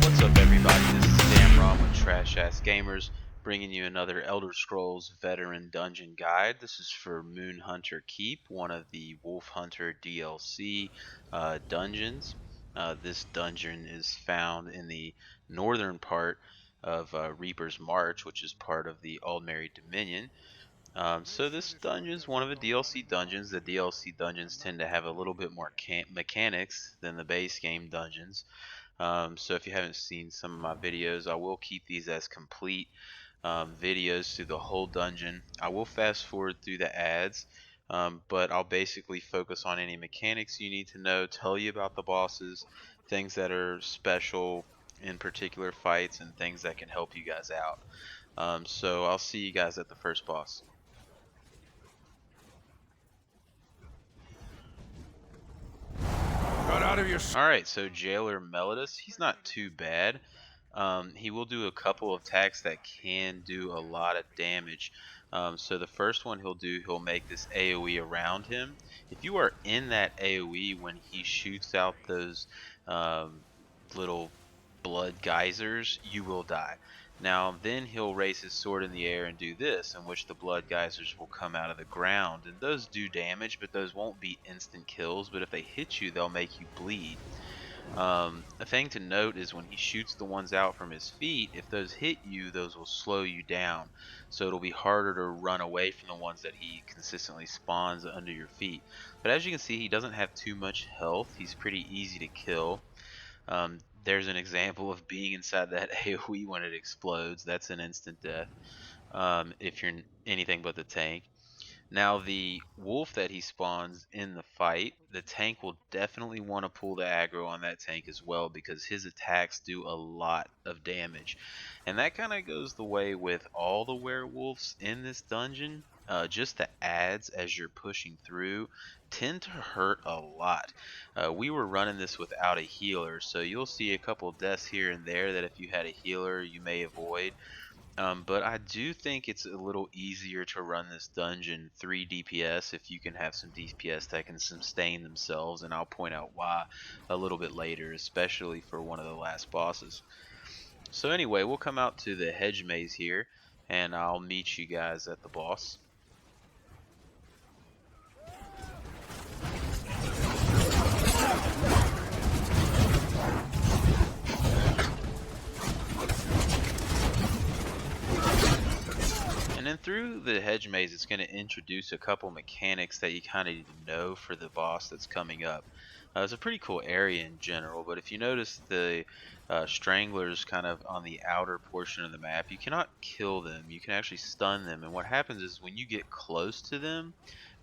What's up, everybody? This is Damron with Trash Ass Gamers, bringing you another Elder Scrolls Veteran Dungeon Guide. This is for Moonhunter Keep, one of the Wolfhunter DLC dungeons. This dungeon is found in the northern part of Reaper's March, which is part of the Aldmeri Dominion. So this dungeon is one of the DLC dungeons. The DLC dungeons tend to have a little bit more mechanics than the base game dungeons. So if you haven't seen some of my videos, I will keep these as complete videos through the whole dungeon. I will fast forward through the ads, but I'll basically focus on any mechanics you need to know, tell you about the bosses, things that are special in particular fights, and things that can help you guys out. So I'll see you guys at the first boss. Alright, so Jailer Melodus, he's not too bad. He will do a couple of attacks that can do a lot of damage. So the first one he'll make this AoE around him. If you are in that AoE when he shoots out those little blood geysers, you will die. Now then he'll raise his sword in the air and do this, in which the blood geysers will come out of the ground, and those do damage, but those won't be instant kills, but if they hit you they'll make you bleed. A thing to note is when he shoots the ones out from his feet, if those hit you, those will slow you down, so it'll be harder to run away from the ones that he consistently spawns under your feet. But as you can see, he doesn't have too much health. He's pretty easy to kill. There's an example of being inside that AoE when it explodes. That's an instant death if you're anything but the tank. Now the wolf that he spawns in the fight, the tank will definitely want to pull the aggro on that tank as well, because his attacks do a lot of damage. And that kind of goes the way with all the werewolves in this dungeon. Just the ads as you're pushing through tend to hurt a lot. We were running this without a healer, so you'll see a couple deaths here and there that if you had a healer you may avoid. But I do think it's a little easier to run this dungeon 3 DPS if you can have some DPS that can sustain themselves, and I'll point out why a little bit later, especially for one of the last bosses. So anyway, we'll come out to the Hedge maze here, and I'll meet you guys at the boss. And then through the Hedge maze, it's going to introduce a couple mechanics that you kind of need to know for the boss that's coming up. It's a pretty cool area in general, but if you notice the stranglers kind of on the outer portion of the map, you cannot kill them. You can actually stun them, and what happens is when you get close to them,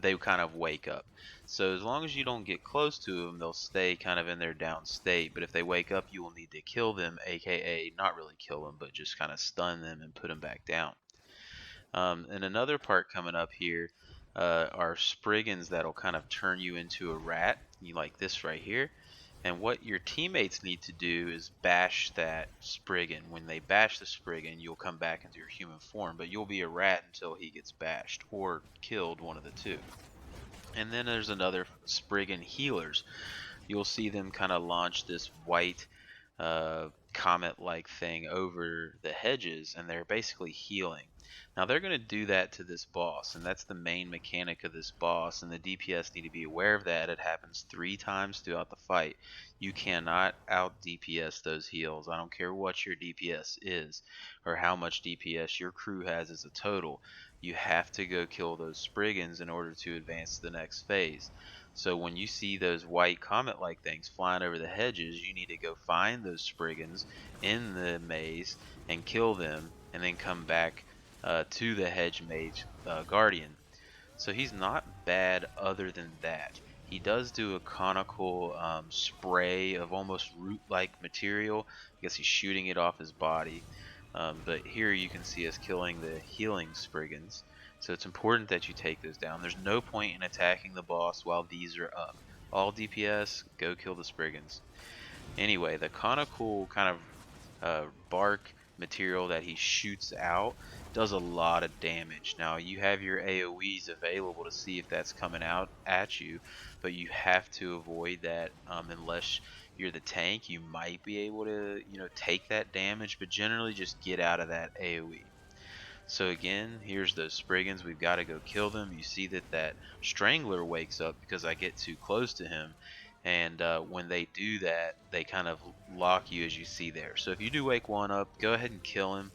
they kind of wake up. So as long as you don't get close to them, they'll stay kind of in their down state, but if they wake up, you will need to kill them, aka not really kill them, but just kind of stun them and put them back down. And another part coming up here are Spriggans that'll kind of turn you into a rat, you like this right here. And what your teammates need to do is bash that Spriggan. When they bash the Spriggan, you'll come back into your human form, but you'll be a rat until he gets bashed or killed, one of the two. And then there's another Spriggan healers. You'll see them kind of launch this white comet-like thing over the hedges, and they're basically healing. Now they're going to do that to this boss, and that's the main mechanic of this boss, and the DPS need to be aware of that. It happens 3 times throughout the fight. You cannot out DPS those heals. I don't care what your DPS is or how much DPS your crew has as a total. You have to go kill those Spriggans in order to advance to the next phase. So when you see those white comet-like things flying over the hedges, you need to go find those Spriggans in the maze and kill them, and then come back to the Hedge Mage Guardian. So he's not bad other than that. He does do a conical spray of almost root-like material. I guess he's shooting it off his body. But here you can see us killing the healing Spriggans. So it's important that you take those down. There's no point in attacking the boss while these are up. All DPS, go kill the Spriggans. Anyway, the conical kind of bark material that he shoots out does a lot of damage. Now you have your AoEs available to see if that's coming out at you, but you have to avoid that unless you're the tank, you might be able to, take that damage, but generally just get out of that AoE. So again, here's those Spriggans. We've got to go kill them. You see that Strangler wakes up because I get too close to him. And when they do that, they kind of lock you, as you see there. So if you do wake one up, go ahead and kill him.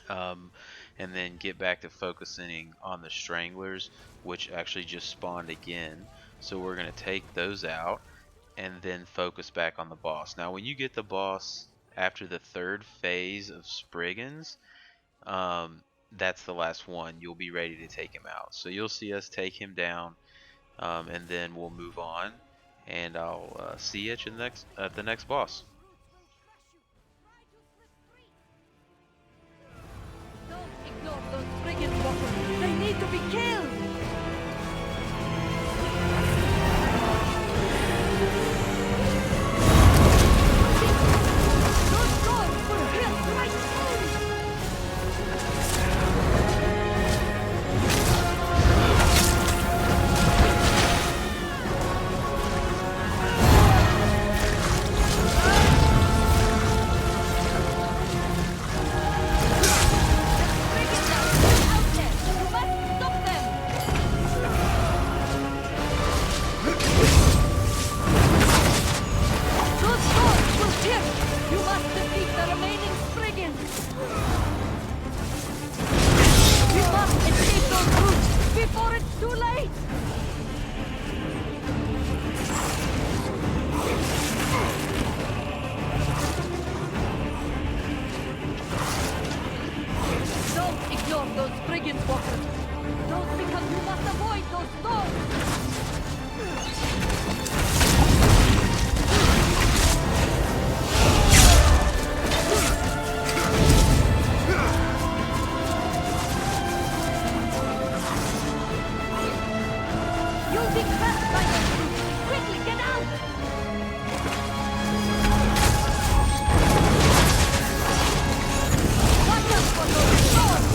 And then get back to focusing on the Stranglers, which actually just spawned again. So we're going to take those out and then focus back on the boss. Now when you get the boss after the third phase of Spriggans, that's the last one. You'll be ready to take him out. So you'll see us take him down, and then we'll move on, and I'll see you at the next boss. Don't ignore those brigand walkers. They need to be killed. Those doors will pierce right through. Before it's too late! Don't ignore those brigand walkers! Don't because you must avoid those doors! You'll be crushed by those brutes! Quickly, get out! Watch out for those doors!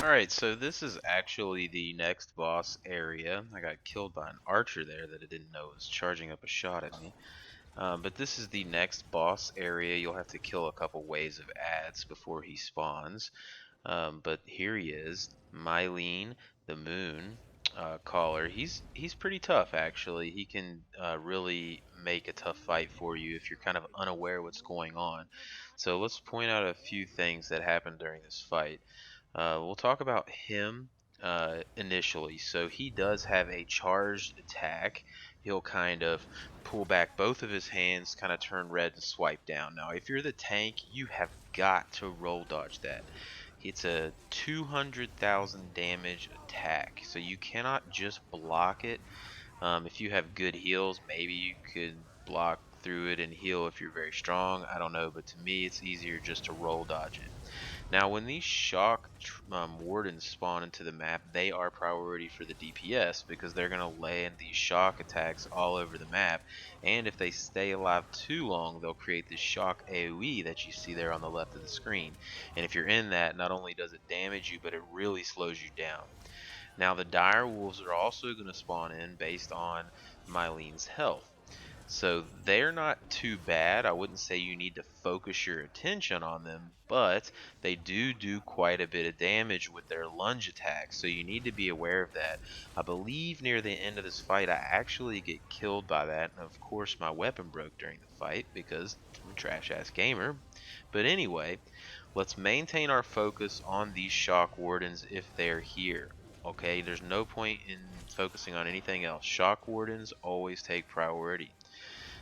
Alright, so this is actually the next boss area. I got killed by an archer there that I didn't know was charging up a shot at me. But this is the next boss area. You'll have to kill a couple waves of ads before he spawns. But here he is, Mylen the Mooncaller. He's pretty tough actually. He can really make a tough fight for you if you're kind of unaware what's going on. So let's point out a few things that happened during this fight. We'll talk about him initially. So he does have a charged attack. He'll kind of pull back both of his hands, kind of turn red and swipe down. Now, if you're the tank, you have got to roll dodge that. It's a 200,000 damage attack, so you cannot just block it. If you have good heals, maybe you could block through it and heal if you're very strong. I don't know, but to me, it's easier just to roll dodge it. Now, when these shock wardens spawn into the map, they are priority for the DPS because they're going to land these shock attacks all over the map. And if they stay alive too long, they'll create this shock AoE that you see there on the left of the screen. And if you're in that, not only does it damage you, but it really slows you down. Now, the dire wolves are also going to spawn in based on Mylen's health. So they're not too bad. I wouldn't say you need to focus your attention on them, but they do quite a bit of damage with their lunge attacks, so you need to be aware of that. I believe near the end of this fight I actually get killed by that, and of course my weapon broke during the fight because I'm a trash ass gamer. But anyway, let's maintain our focus on these shock wardens if they're here. Okay, there's no point in focusing on anything else. Shock wardens always take priority.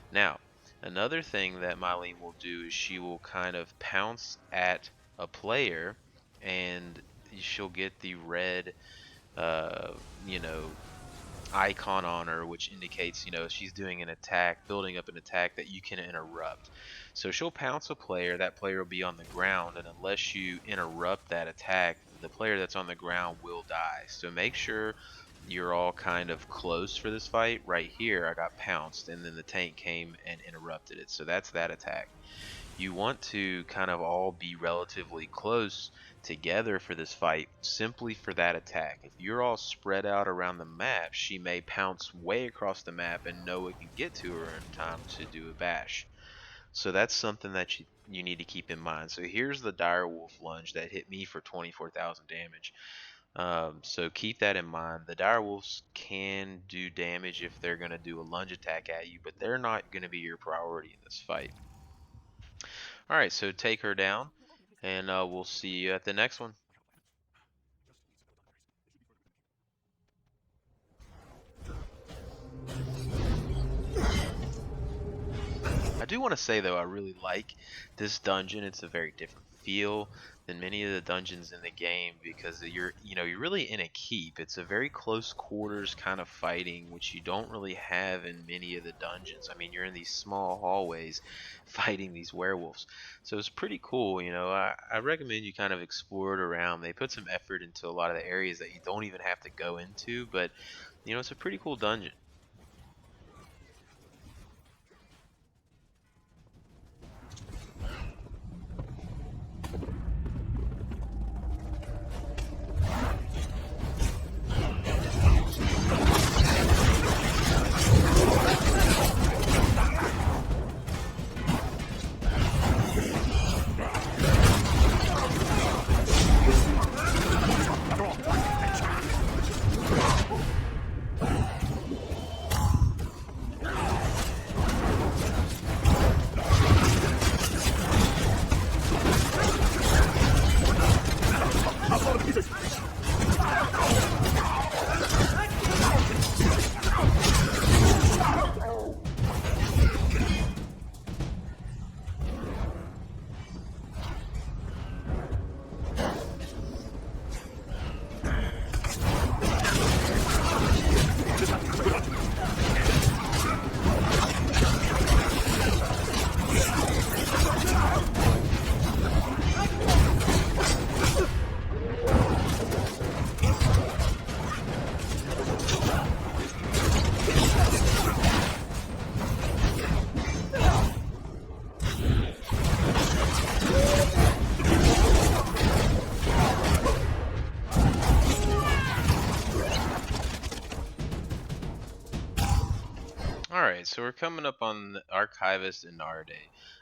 Now, another thing that Mylen will do is she will kind of pounce at a player and she'll get the red, you know, icon on her, which indicates, you know, she's doing an attack, building up an attack that you can interrupt. So she'll pounce a player, that player will be on the ground, and unless you interrupt that attack, the player that's on the ground will die. So make sure you're all kind of close for this fight. Right here, I got pounced, and then the tank came and interrupted it. So that's that attack. You want to kind of all be relatively close together for this fight simply for that attack. If you're all spread out around the map, she may pounce way across the map and no one can get to her in time to do a bash. So that's something that you need to keep in mind. So here's the dire wolf lunge that hit me for 24,000 damage. So keep that in mind. The dire wolves can do damage if they're going to do a lunge attack at you, but they're not going to be your priority in this fight. Alright, so take her down, and we'll see you at the next one. I do want to say though, I really like this dungeon. It's a very different feel than many of the dungeons in the game because you're really in a keep. It's a very close quarters kind of fighting, which you don't really have in many of the dungeons. I mean, you're in these small hallways fighting these werewolves. So it's pretty cool, you know. I recommend you kind of explore it around. They put some effort into a lot of the areas that you don't even have to go into, but you know, it's a pretty cool dungeon. Alright, so we're coming up on the Archivist Ernarde.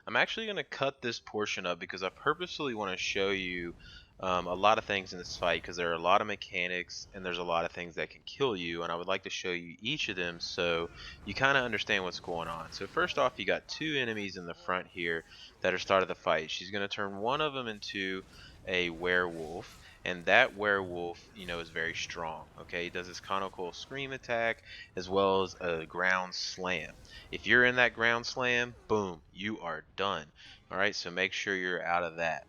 I'm actually going to cut this portion up because I purposely want to show you a lot of things in this fight because there are a lot of mechanics and there's a lot of things that can kill you, and I would like to show you each of them so you kind of understand what's going on. So first off, you got two enemies in the front here that are starting the fight. She's going to turn one of them into a werewolf, and that werewolf, you know, is very strong. Okay, he does his conical scream attack as well as a ground slam. If you're in that ground slam, boom, you are done. All right, so make sure you're out of that.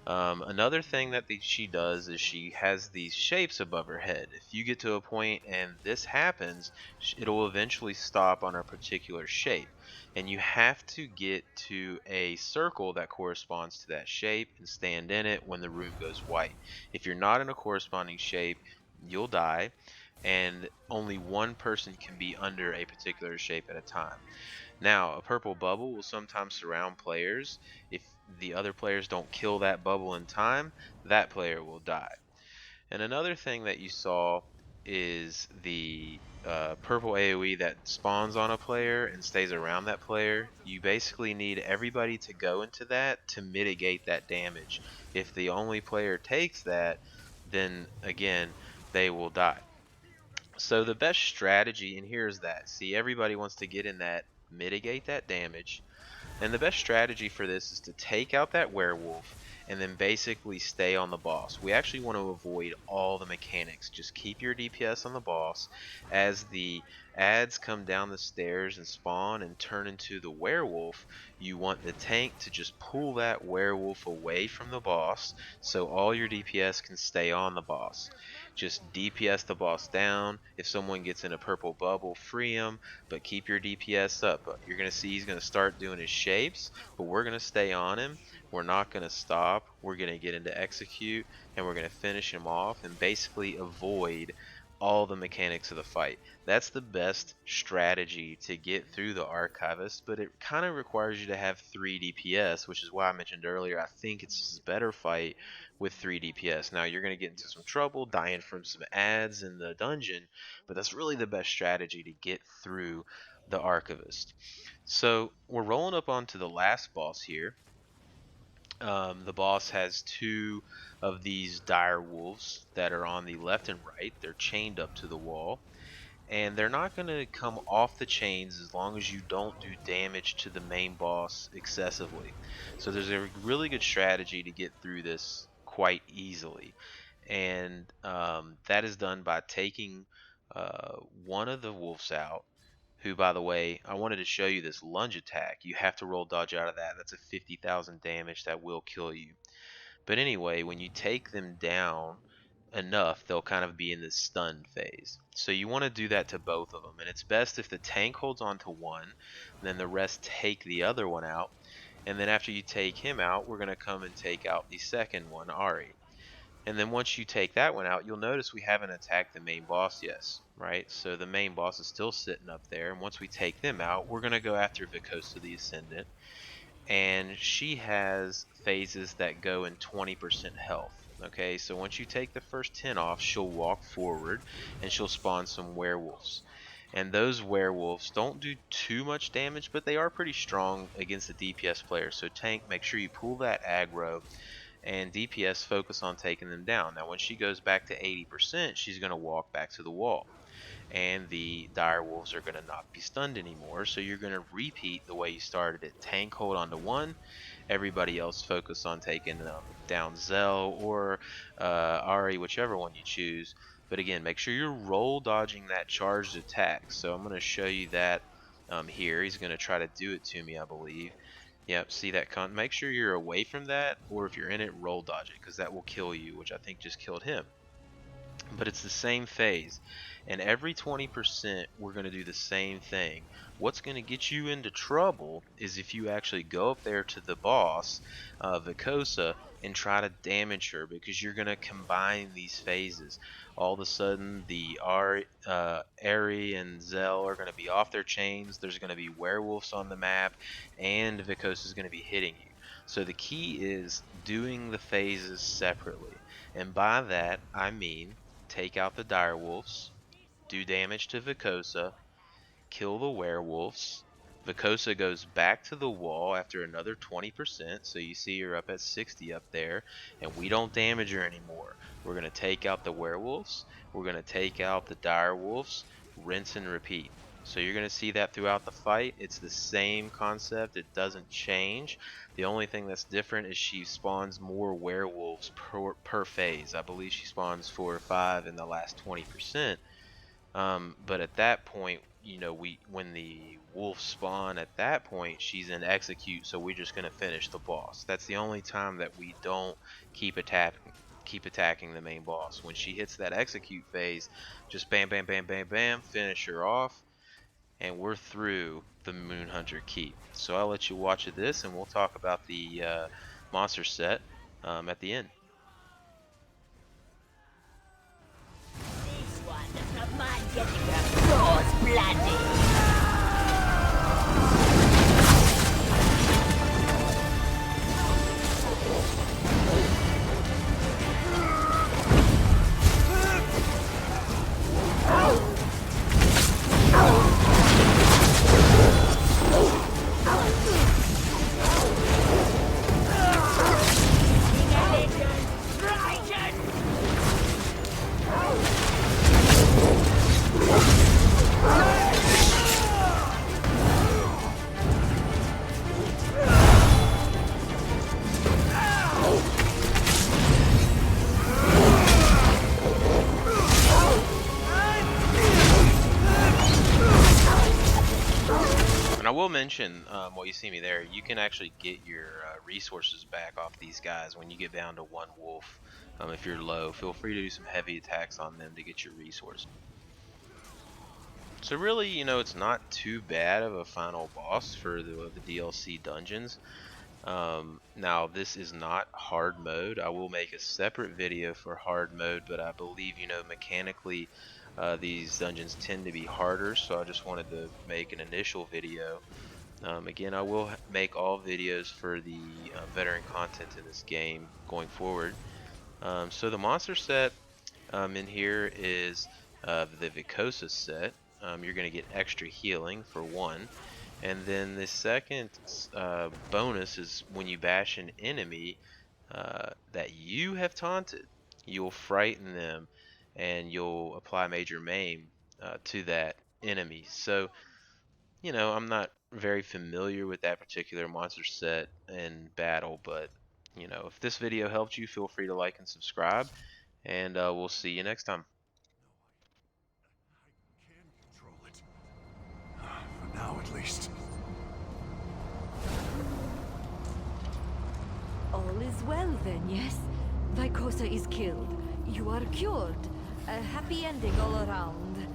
Another thing that she does is she has these shapes above her head. If you get to a point and this happens, it will eventually stop on a particular shape. And you have to get to a circle that corresponds to that shape and stand in it when the room goes white. If you're not in a corresponding shape, you'll die, and only one person can be under a particular shape at a time. Now, a purple bubble will sometimes surround players. If the other players don't kill that bubble in time, that player will die. And another thing that you saw is the purple AoE that spawns on a player and stays around that player. You basically need everybody to go into that to mitigate that damage. If the only player takes that, then again, they will die. So the best strategy, and here's that. See, everybody wants to get in that, mitigate that damage. And the best strategy for this is to take out that werewolf and then basically stay on the boss. We actually want to avoid all the mechanics. Just keep your DPS on the boss as the adds come down the stairs and spawn and turn into the werewolf, you want the tank to just pull that werewolf away from the boss so all your DPS can stay on the boss. Just DPS the boss down. If someone gets in a purple bubble, free him, but keep your DPS up. You're going to see he's going to start doing his shapes, but we're going to stay on him. We're not going to stop. We're going to get into execute, and we're going to finish him off and basically avoid all the mechanics of the fight. That's the best strategy to get through the Archivist, but it kind of requires you to have 3 DPS, which is why I mentioned earlier I think it's a better fight with 3 DPS. Now you're going to get into some trouble dying from some ads in the dungeon, but that's really the best strategy to get through the Archivist. So we're rolling up onto the last boss here. The boss has 2 of these dire wolves that are on the left and right. They're chained up to the wall, and they're not going to come off the chains as long as you don't do damage to the main boss excessively. So there's a really good strategy to get through this quite easily, and that is done by taking one of the wolves out, who, by the way, I wanted to show you this lunge attack. You have to roll dodge out of that. That's a 50,000 damage that will kill you. But anyway, when you take them down enough, they'll kind of be in this stunned phase. So you want to do that to both of them. And it's best if the tank holds on to one, then the rest take the other one out. And then after you take him out, we're going to come and take out the second one, Ari. And then once you take that one out, you'll notice we haven't attacked the main boss yet, right? So the main boss is still sitting up there. And once we take them out, we're going to go after Vosa the Ascendant. And she has phases that go in 20% health. Okay, so once you take the first 10 off, she'll walk forward and she'll spawn some werewolves. And those werewolves don't do too much damage, but they are pretty strong against the DPS player. So tank, make sure you pull that aggro, and DPS focus on taking them down. Now when she goes back to 80%, she's going to walk back to the wall, and the dire wolves are going to not be stunned anymore. So you're going to repeat the way you started it. Tank hold on to one, everybody else focus on taking down Zell or Ari, whichever one you choose. But again, make sure you're roll dodging that charged attack. So I'm going to show you that here. He's going to try to do it to me, I believe. Yep, see that make sure you're away from that, or if you're in it, roll dodge it, because that will kill you, which I think just killed him. But it's the same phase, and every 20% we're going to do the same thing. What's going to get you into trouble is if you actually go up there to the boss, Vosa, and try to damage her, because you're going to combine these phases. All of a sudden, the Ari and Zell are going to be off their chains. There's going to be werewolves on the map, and Vosa is going to be hitting you. So the key is doing the phases separately, and by that I mean take out the dire wolves, do damage to Vosa, kill the werewolves. Vosa goes back to the wall after another 20%, so you see you're up at 60 up there, and we don't damage her anymore. We're going to take out the werewolves, we're going to take out the dire wolves, rinse and repeat. So you're going to see that throughout the fight. It's the same concept, it doesn't change. The only thing that's different is she spawns more werewolves per phase. I believe she spawns 4 or 5 in the last 20%. But at that point, you know, when the wolves spawn at that point, she's in execute, so we're just going to finish the boss. That's the only time that we don't keep attacking the main boss. When she hits that execute phase, just bam, bam, bam, bam, bam, finish her off, and we're through the Moonhunter Keep. So I'll let you watch this, and we'll talk about the monster set at the end. This one does not mind getting her claws bloody. will mention, while you see me there, you can actually get your resources back off these guys when you get down to one wolf. If you're low, feel free to do some heavy attacks on them to get your resources. So really, it's not too bad of a final boss for the DLC dungeons. Now this is not hard mode. I will make a separate video for hard mode, but I believe, mechanically these dungeons tend to be harder, so I just wanted to make an initial video. Again, I will make all videos for the veteran content in this game going forward. So the monster set in here is the Vosa set. You're going to get extra healing for one. And then the second bonus is when you bash an enemy that you have taunted, you'll frighten them and you'll apply major maim to that enemy. So, I'm not very familiar with that particular monster set in battle, but, if this video helped you, feel free to like and subscribe, and we'll see you next time. I can control it. For now, at least. All is well then, yes? Vosa is killed. You are cured. A happy ending all around.